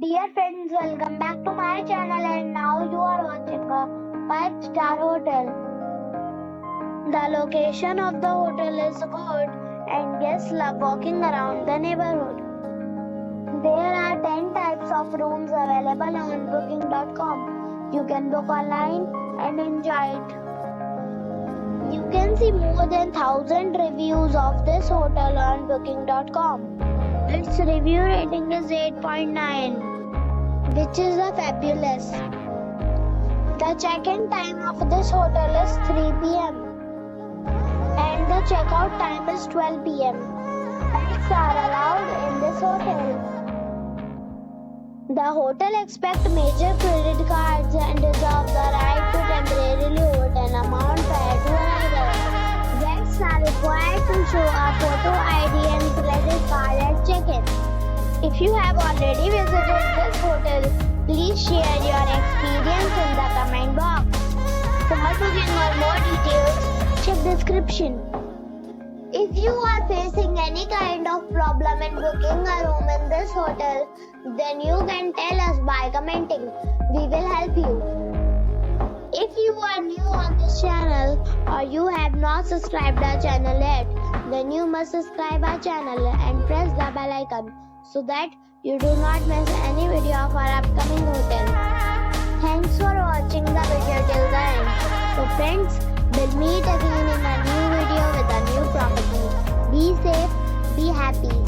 Dear friends, welcome back to my channel, and now you are watching a 5-star hotel. The location of the hotel is good and guests love walking around the neighborhood. There are 10 types of rooms available on booking.com. You can book online and enjoy it. You can see more than 1,000 reviews of this hotel on booking.com. Its review rating is 8.9, which is fabulous. The check-in time of this hotel is 3 p.m. and the check-out time is 12 p.m. Pets are allowed in this hotel. The hotel accepts major credit cards and reserves the right to temporarily hold an amount prior to arrival. Guests are required to show a photo ID and credit card at check-in. If you have already visited this hotel, please share your experience in the comment box. For booking or more details, check description. If you are facing any kind of problem in booking a room in this hotel, then you can tell us by commenting. We will help you. If you are new on this channel or you have not subscribed our channel yet, then you must subscribe our channel and press the bell icon so that you do not miss any video of our upcoming hotel. Thanks for watching the video till the end. So friends, we'll meet again in a new video with a new property. Be safe, be happy.